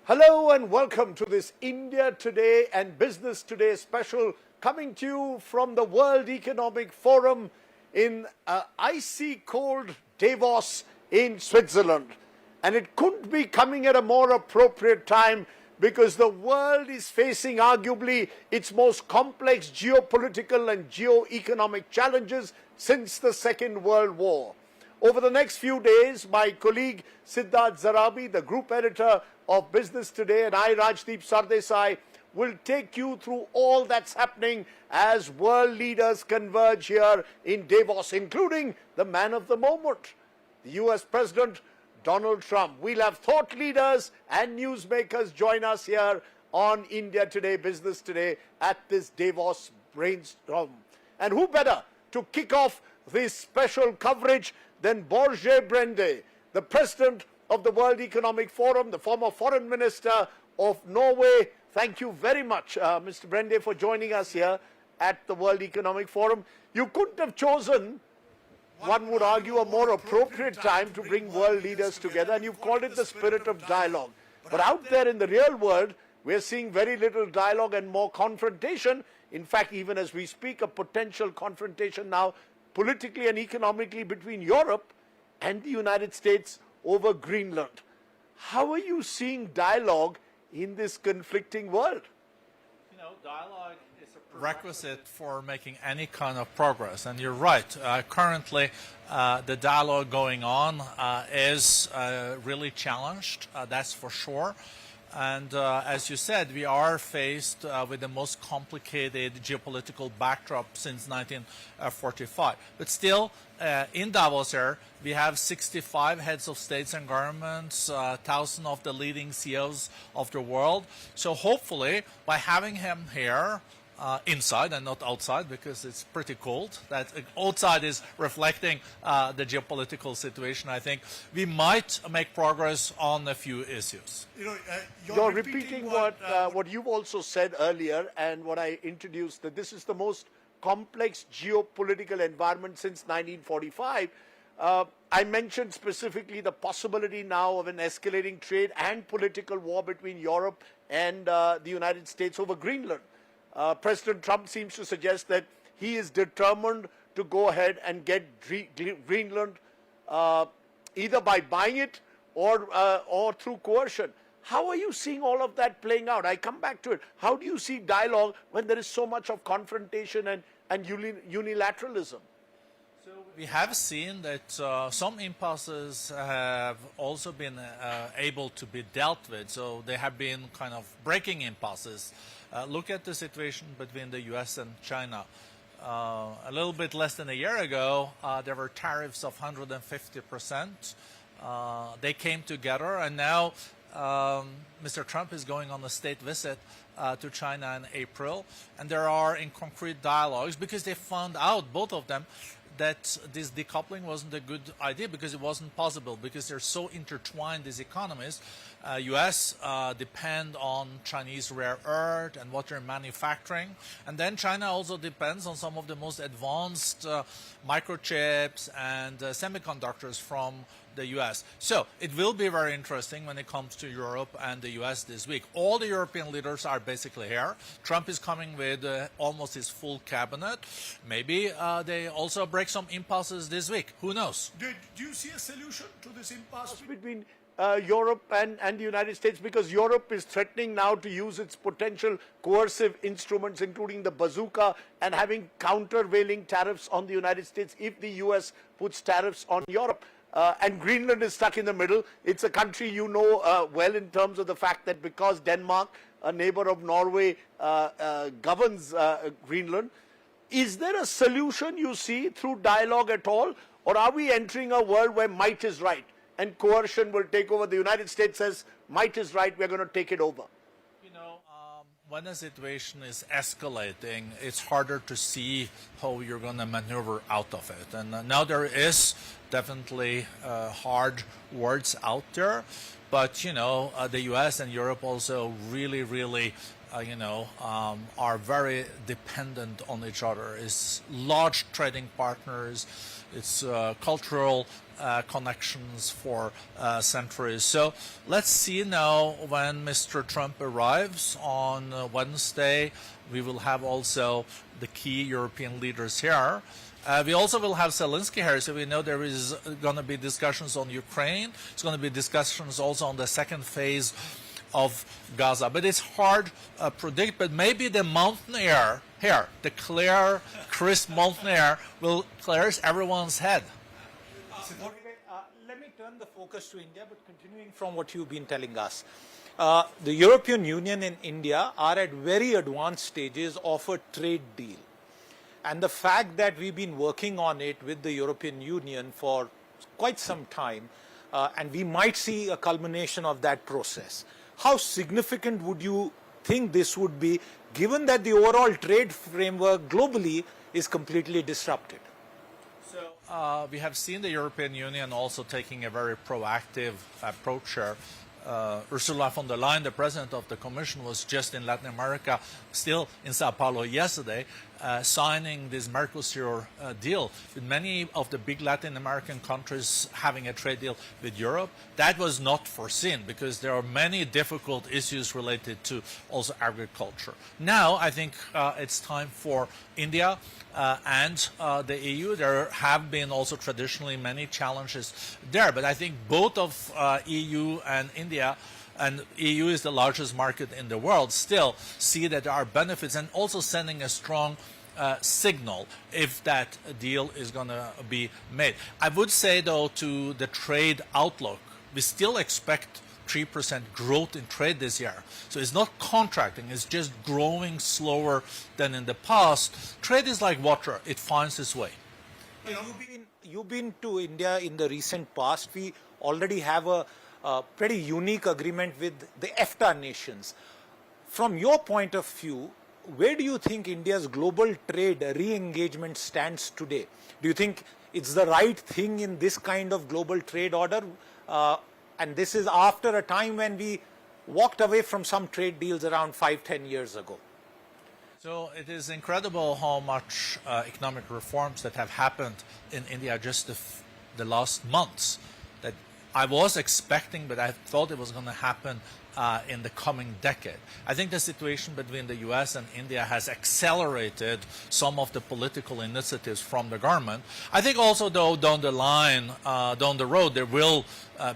Hello and welcome to this India Today and Business Today special coming to you from the World Economic Forum in icy cold Davos in Switzerland. And it couldn't be coming at a more appropriate time because the world is facing arguably its most complex geopolitical and geo-economic challenges since the Second World War. Over the next few days, my colleague Siddharth Zarabi, the group editor of Business Today, and I, Rajdeep Sardesai, will take you through all that's happening as world leaders converge here in Davos, including the man of the moment, the US President Donald Trump. We'll have thought leaders and newsmakers join us here on India Today, Business Today at this Davos brainstorm. And who better to kick off this special coverage than Borge Brende, the president of the World Economic Forum, the former foreign minister of Norway. Thank you very much, Mr. Brende, for joining us here at the World Economic Forum. You couldn't have chosen, one would argue, a more appropriate time to bring world leaders together, and you've called it the spirit of dialogue. But out there in the real world, we're seeing very little dialogue and more confrontation. In fact, even as we speak, a potential confrontation now politically and economically between Europe and the United States over Greenland. How are you seeing dialogue in this conflicting world? You know, dialogue is a prerequisite for making any kind of progress. And you're right. Currently, the dialogue going on is really challenged, that's for sure. And as you said, we are faced with the most complicated geopolitical backdrop since 1945. But still, in Davos here, we have 65 heads of states and governments, 1,000 of the leading CEOs of the world. So hopefully, by having him here, inside and not outside, because it's pretty cold. That outside is reflecting the geopolitical situation. I think we might make progress on a few issues. You're repeating what you've also said earlier, and what I introduced, that this is the most complex geopolitical environment since 1945. I mentioned specifically the possibility now of an escalating trade and political war between Europe and the United States over Greenland. President Trump seems to suggest that he is determined to go ahead and get Greenland either by buying it or through coercion. How are you seeing all of that playing out? I come back to it. How do you see dialogue when there is so much of confrontation and unilateralism? So we have seen that some impasses have also been able to be dealt with. So they have been kind of breaking impasses. Look at the situation between the US and China. A little bit less than a year ago, there were tariffs of 150%. They came together, and now Mr. Trump is going on a state visit to China in April. And there are in concrete dialogues, because they found out, both of them, that this decoupling wasn't a good idea because it wasn't possible, because they're so intertwined, these economies. U.S. Depend on Chinese rare earth and what they're manufacturing. And then China also depends on some of the most advanced microchips and semiconductors from the U.S. So it will be very interesting when it comes to Europe and the U.S. this week. All the European leaders are basically here. Trump is coming with almost his full cabinet. Maybe they also break some impasses this week. Who knows? Do you see a solution to this impasse between Europe and the United States? Because Europe is threatening now to use its potential coercive instruments, including the bazooka, and having countervailing tariffs on the United States if the U.S. puts tariffs on Europe. And Greenland is stuck in the middle. It's a country you know well in terms of the fact that because Denmark, a neighbor of Norway, governs Greenland. Is there a solution you see through dialogue at all? Or are we entering a world where might is right and coercion will take over? The United States says might is right, we're going to take it over. You know, when a situation is escalating, it's harder to see how you're going to maneuver out of it. And now there is definitely hard words out there. But, you know, the U.S. and Europe also really are very dependent on each other. It's large trading partners. It's cultural connections for centuries. So let's see now when Mr. Trump arrives on Wednesday. We will have also the key European leaders here. We also will have Zelensky here, so we know there is going to be discussions on Ukraine. It's going to be discussions also on the second phase of Gaza. But it's hard to predict, but maybe the mountain air here, the clear, crisp mountain air will clear everyone's head. Let me turn the focus to India, but continuing from what you've been telling us. The European Union and India are at very advanced stages of a trade deal. And the fact that we've been working on it with the European Union for quite some time, and we might see a culmination of that process. How significant would you think this would be, given that the overall trade framework globally is completely disrupted? So we have seen the European Union also taking a very proactive approach here. Ursula von der Leyen, the president of the Commission, was just in Latin America, still in Sao Paulo yesterday, signing this Mercosur deal with many of the big Latin American countries having a trade deal with Europe. That was not foreseen because there are many difficult issues related to also agriculture. Now I think it's time for India and the EU. There have been also traditionally many challenges there, but I think both of EU and India, and EU is the largest market in the world, still see that there are benefits, and also sending a strong signal if that deal is going to be made. I would say, though, to the trade outlook, we still expect 3% growth in trade this year. So it's not contracting, it's just growing slower than in the past. Trade is like water, it finds its way. You've been to India in the recent past. We already have a pretty unique agreement with the EFTA nations. From your point of view, where do you think India's global trade re-engagement stands today? Do you think it's the right thing in this kind of global trade order? And this is after a time when we walked away from some trade deals around 5-10 years ago. So it is incredible how much economic reforms that have happened in India just the last months that I was expecting, but I thought it was going to happen in the coming decade. I think the situation between the US and India has accelerated some of the political initiatives from the government. I think also, though, down the line, down the road, there will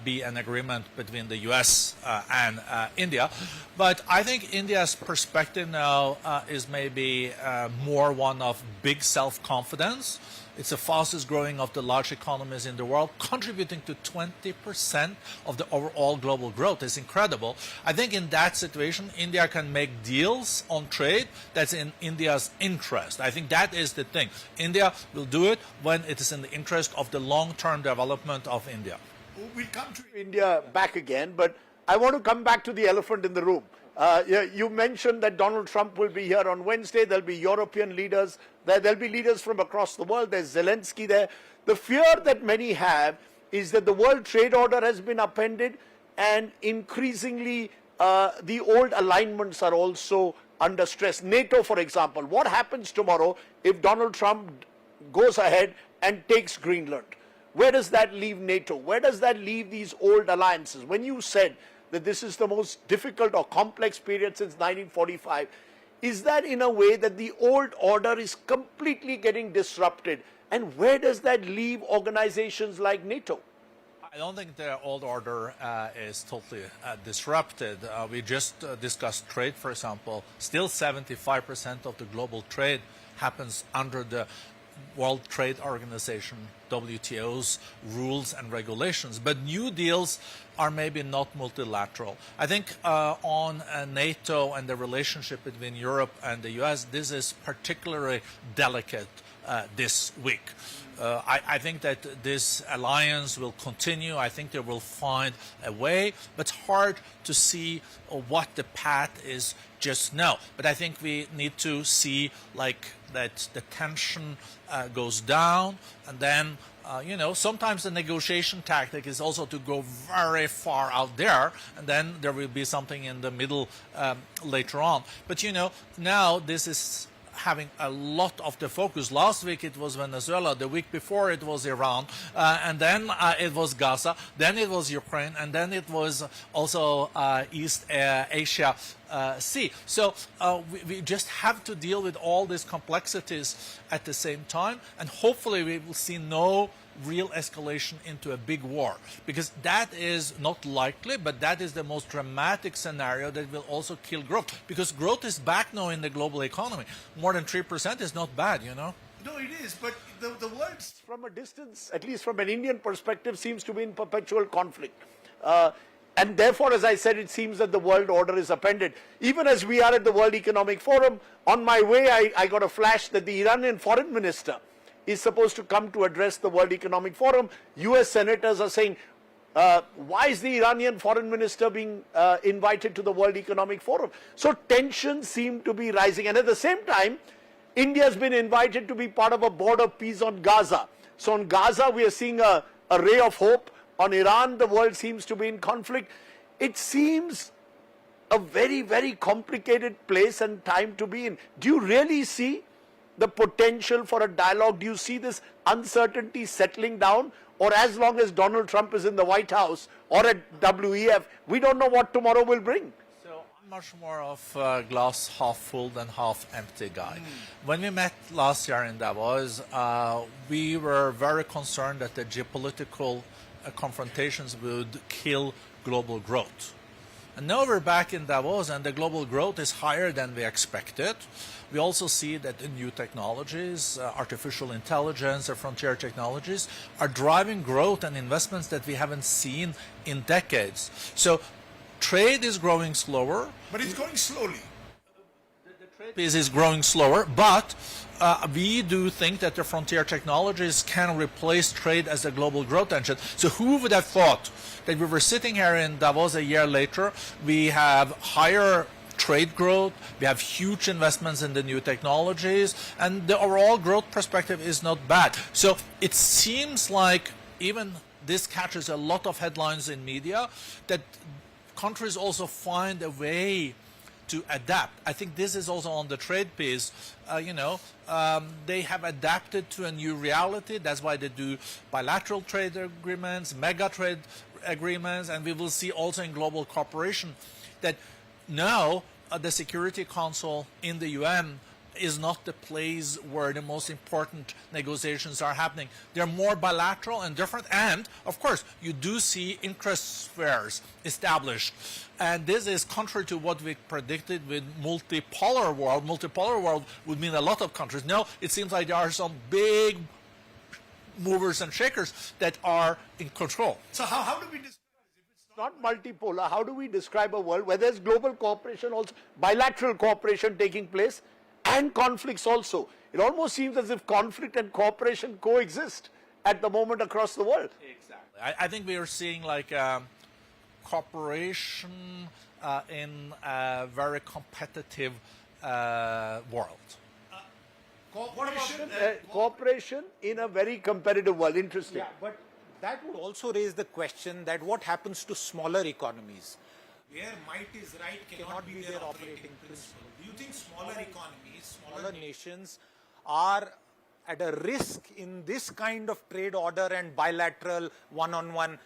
be an agreement between the US and India. But I think India's perspective now is maybe more one of big self-confidence. It's the fastest growing of the large economies in the world, contributing to 20% of the overall global growth. It's incredible. I think in that situation, India can make deals on trade that's in India's interest. I think that is the thing. India will do it when it is in the interest of the long-term development of India. We'll come to India back again, but I want to come back to the elephant in the room. You mentioned that Donald Trump will be here on Wednesday. There'll be European leaders. There'll be leaders from across the world. There's Zelensky there. The fear that many have is that the World Trade Order has been upended, and increasingly the old alignments are also under stress. NATO, for example. What happens tomorrow if Donald Trump goes ahead and takes Greenland? Where does that leave NATO? Where does that leave these old alliances? When you said that this is the most difficult or complex period since 1945, is that in a way that the old order is completely getting disrupted? And where does that leave organizations like NATO? I don't think the old order is totally disrupted. We just discussed trade, for example. Still 75% of the global trade happens under the World Trade Organization, WTO's rules and regulations. But new deals are maybe not multilateral. I think on NATO and the relationship between Europe and the US, this is particularly delicate this week. I think that this alliance will continue. I think they will find a way, but it's hard to see what the path is just now. But I think we need to see like that the tension goes down, and then sometimes the negotiation tactic is also to go very far out there, and then there will be something in the middle later on. But now this is having a lot of the focus. Last week it was Venezuela, the week before it was Iran, and then it was Gaza, then it was Ukraine, and then it was also East Asia Sea. So we just have to deal with all these complexities at the same time, and hopefully we will see no real escalation into a big war, because that is not likely, but that is the most dramatic scenario that will also kill growth, because growth is back now in the global economy. More than 3% is not bad, you know. No, it is, but the words From a distance, at least from an Indian perspective, seems to be in perpetual conflict. And therefore, as I said, it seems that the world order is upended. Even as we are at the World Economic Forum, on my way, I got a flash that the Iranian foreign minister is supposed to come to address the World Economic Forum. US senators are saying, why is the Iranian foreign minister being invited to the World Economic Forum? So tensions seem to be rising. And at the same time, India has been invited to be part of a border peace on Gaza. So on Gaza, we are seeing a ray of hope. On Iran, the world seems to be in conflict. It seems a very, very complicated place and time to be in. Do you really see the potential for a dialogue? Do you see this uncertainty settling down? Or as long as Donald Trump is in the White House or at WEF, we don't know what tomorrow will bring? So I'm much more of a glass half full than half empty guy. When we met last year in Davos, we were very concerned that the geopolitical confrontations would kill global growth. And now we're back in Davos, and the global growth is higher than we expected. We also see that the new technologies, artificial intelligence, or frontier technologies, are driving growth and investments that we haven't seen in decades. So trade is growing slower. but it's going slowly. Trade is growing slower, but we do think that the frontier technologies can replace trade as a global growth engine. So who would have thought that we were sitting here in Davos a year later, we have higher trade growth, we have huge investments in the new technologies, and the overall growth perspective is not bad. So it seems like, even this catches a lot of headlines in media, that countries also find a way to adapt. I think this is also on the trade piece. They have adapted to a new reality. That's why they do bilateral trade agreements, mega trade agreements, and we will see also in global cooperation that now the Security Council in the UN is not the place where the most important negotiations are happening. They're more bilateral and different, and of course you do see interest spheres established, and this is contrary to what we predicted with multipolar world. Multipolar world would mean a lot of countries. No, it seems like there are some big movers and shakers that are in control. So how do we describe it? Not multipolar. How do we describe a world where there's global cooperation also, bilateral cooperation taking place, and conflicts also? It almost seems as if conflict and cooperation coexist at the moment across the world. Exactly. I think we are seeing like cooperation in a very competitive world. Cooperation. Cooperation in a very competitive world. Interesting. Yeah, but that would also raise the question that what happens to smaller economies? Where might is right cannot be their operating principle. Do you think smaller economies, Smaller nations are at a risk in this kind of trade order and bilateral one-on-one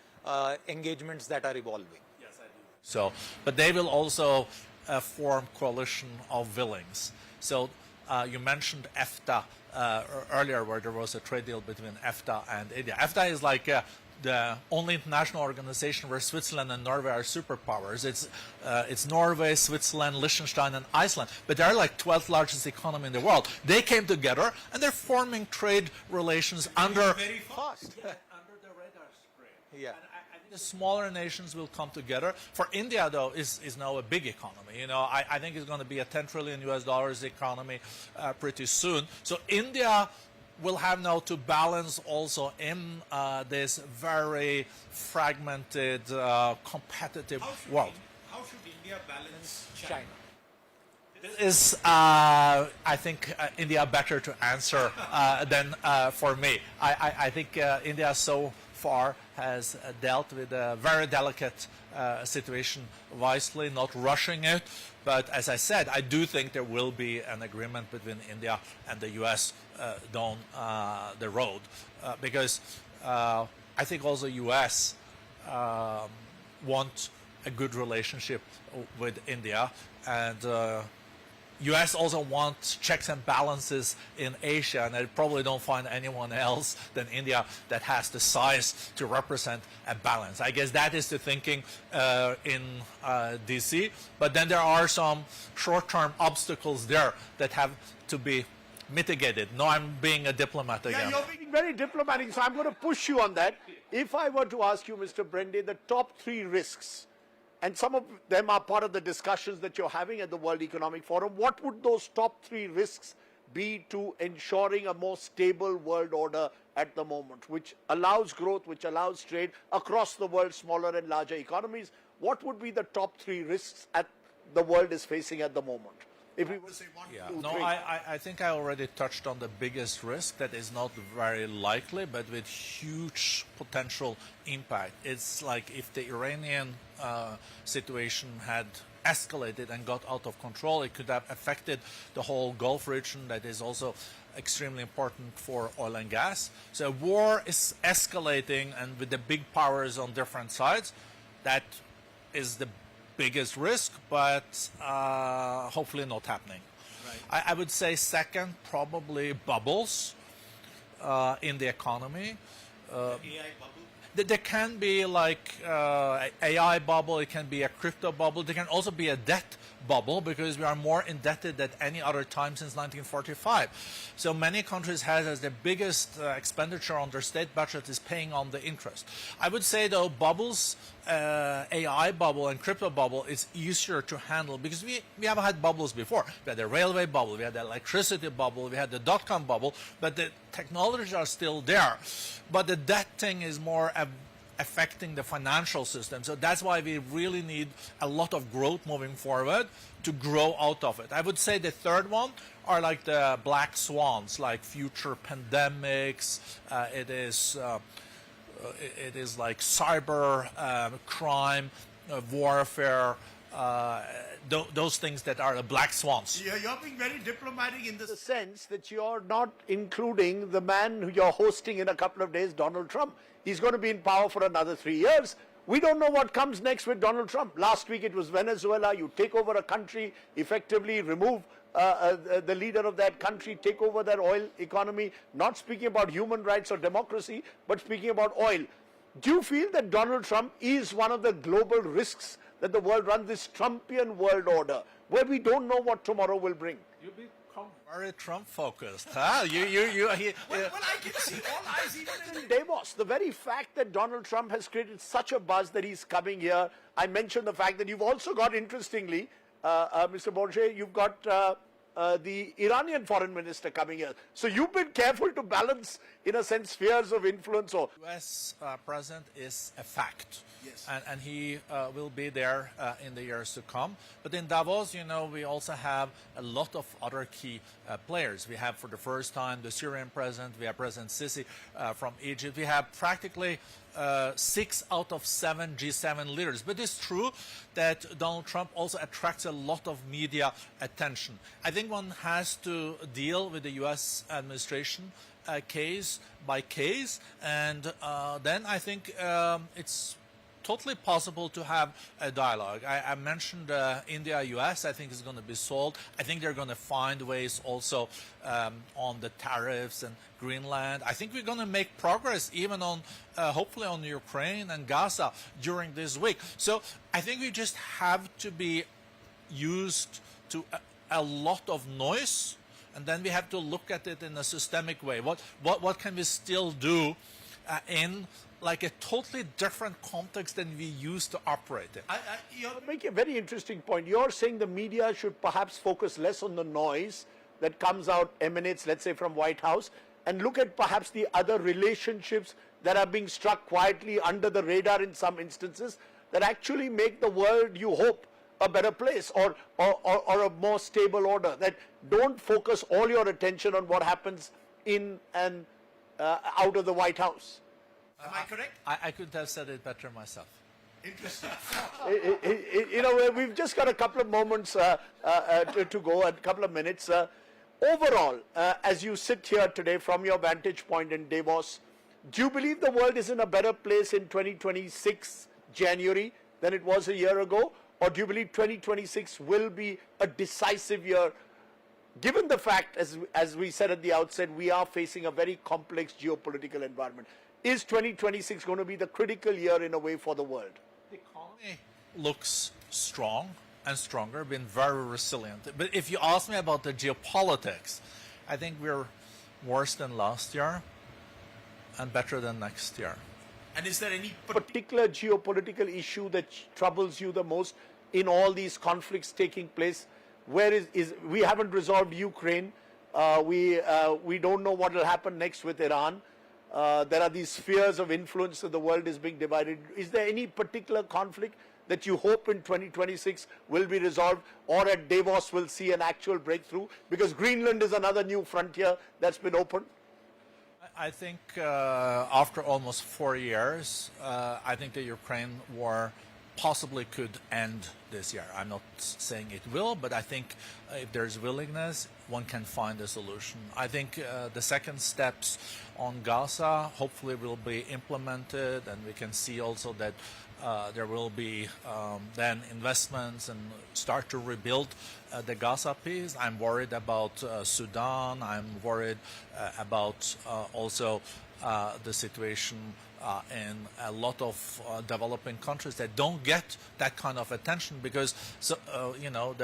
engagements that are evolving? Yes, I do. So, but they will also form coalition of willings. So you mentioned EFTA earlier, where there was a trade deal between EFTA and India. EFTA is like the only international organization where Switzerland and Norway are superpowers. It's Norway, Switzerland, Liechtenstein, and Iceland. But they're like 12th largest economy in the world. They came together and they're forming trade relations under Very fast. under the radar screen. Yeah. And I think the smaller nations will come together. For India, though, is now a big economy. I think it's going to be a $10 trillion economy pretty soon. So India will have now to balance also in this very fragmented, competitive world. How should India balance China? This is, I think, India better to answer than for me. I think India is so far has dealt with a very delicate situation wisely, not rushing it. But as I said, I do think there will be an agreement between India and the US down the road, because I think also US want a good relationship with India, and US also wants checks and balances in Asia, and I probably don't find anyone else than India that has the size to represent a balance. I guess that is the thinking in DC, but then there are some short-term obstacles there that have to be mitigated. No, I'm being a diplomat again. Yeah, you're being very diplomatic, so I'm going to push you on that. If I were to ask you, Mr. Brende, the top 3 risks, and some of them are part of the discussions that you're having at the World Economic Forum, what would those top 3 risks be to ensuring a more stable world order at the moment, which allows growth, which allows trade across the world, smaller and larger economies? What would be the top 3 risks the world is facing at the moment? If we were to say 1, 2, 3. I think I already touched on the biggest risk that is not very likely, but with huge potential impact. It's like if the Iranian situation had escalated and got out of control, it could have affected the whole Gulf region that is also extremely important for oil and gas. So war is escalating, and with the big powers on different sides, that is the biggest risk, but hopefully not happening. Right. I would say second, probably bubbles in the economy. AI bubble? There can be like AI bubble, it can be a crypto bubble, there can also be a debt bubble, because we are more indebted than any other time since 1945. So many countries have as the biggest expenditure on their state budget is paying on the interest. I would say though bubbles, AI bubble and crypto bubble is easier to handle, because we have had bubbles before. We had the railway bubble, we had the electricity bubble, we had the dot-com bubble, but the technologies are still there. But the debt thing is more affecting the financial system. So that's why we really need a lot of growth moving forward to grow out of it. I would say the third one are like the black swans, like future pandemics. It is like cyber crime, warfare, those things that are the black swans. You're being very diplomatic in the sense that you're not including the man who you're hosting in a couple of days, Donald Trump. He's going to be in power for another 3 years. We don't know what comes next with Donald Trump. Last week it was Venezuela. You take over a country, effectively remove the leader of that country, take over their oil economy, not speaking about human rights or democracy, but speaking about oil. Do you feel that Donald Trump is one of the global risks that the world runs, this Trumpian world order, where we don't know what tomorrow will bring? You become very Trump-focused, huh? Well, I can see all eyes even in Davos. The very fact that Donald Trump has created such a buzz that he's coming here. I mentioned the fact that you've also got, interestingly, Mr. Borge, you've got the Iranian foreign minister coming here. So you've been careful to balance, in a sense, spheres of influence. Or U.S. president is a fact. Yes. And he will be there in the years to come. But in Davos, you know, we also have a lot of other key players. We have, for the first time, the Syrian president. We have President Sisi from Egypt. We have practically 6 out of 7 G7 leaders. But it's true that Donald Trump also attracts a lot of media attention. I think one has to deal with the U.S. administration case by case, and then I think it's totally possible to have a dialogue. I mentioned India-US. I think is going to be solved. I think they're going to find ways also on the tariffs and Greenland. I think we're going to make progress even on, hopefully, on Ukraine and Gaza during this week. So I think we just have to be used to a lot of noise, and then we have to look at it in a systemic way. What can we still do in like a totally different context than we used to operate in? You're making a very interesting point. You're saying the media should perhaps focus less on the noise that comes out, emanates, let's say, from White House, and look at perhaps the other relationships that are being struck quietly under the radar in some instances that actually make the world, you hope, a better place or a more stable order, that don't focus all your attention on what happens in and out of the White House. Am I correct? I couldn't have said it better myself. Interesting. You know, we've just got a couple of moments to go, a couple of minutes. Overall, as you sit here today from your vantage point in Davos, do you believe the world is in a better place in 2026 January than it was a year ago? Or do you believe 2026 will be a decisive year, given the fact, as we said at the outset, we are facing a very complex geopolitical environment? Is 2026 going to be the critical year in a way for the world? The economy looks strong and stronger, been very resilient. But if you ask me about the geopolitics, I think we're worse than last year and better than next year. And is there any particular geopolitical issue that troubles you the most in all these conflicts taking place? Where is we haven't resolved Ukraine. We don't know what will happen next with Iran. There are these spheres of influence that the world is being divided. Is there any particular conflict that you hope in 2026 will be resolved, or at Davos will see an actual breakthrough? Because Greenland is another new frontier that's been opened. I think after almost 4 years, I think the Ukraine war possibly could end this year. I'm not saying it will, but I think if there's willingness, one can find a solution. I think the second steps on Gaza hopefully will be implemented, and we can see also that there will be then investments and start to rebuild the Gaza piece. I'm worried about Sudan. I'm worried about also the situation in a lot of developing countries that don't get that kind of attention because you know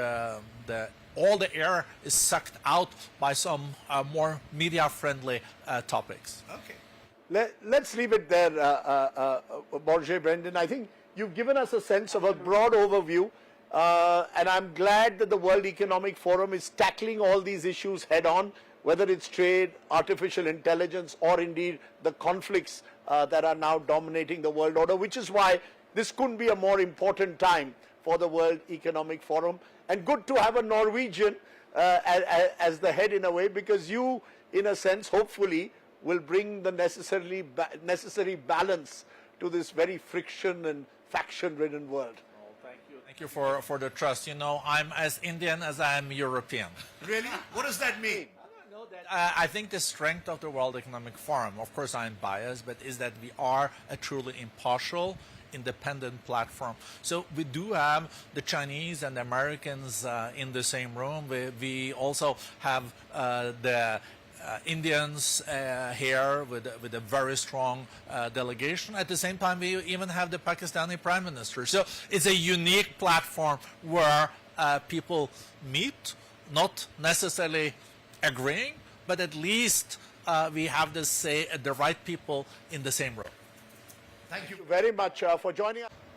all the air is sucked out by some more media-friendly topics. Okay. Let's leave it there, Borge Brende. I think you've given us a sense of a broad overview, and I'm glad that the World Economic Forum is tackling all these issues head-on, whether it's trade, artificial intelligence, or indeed the conflicts that are now dominating the world order, which is why this couldn't be a more important time for the World Economic Forum. And good to have a Norwegian as the head in a way, because you, in a sense, hopefully, will bring the necessary balance to this very friction and faction-ridden world. Oh, thank you. Thank you for the trust. You know, I'm as Indian as I am European. Really? What does that mean? I think the strength of the World Economic Forum, of course I'm biased, but is that we are a truly impartial, independent platform. So we do have the Chinese and the Americans in the same room. We also have the Indians here with a very strong delegation. At the same time, we even have the Pakistani Prime Minister. So it's a unique platform where people meet, not necessarily agreeing, but at least we have the right people in the same room. Thank you very much for joining us.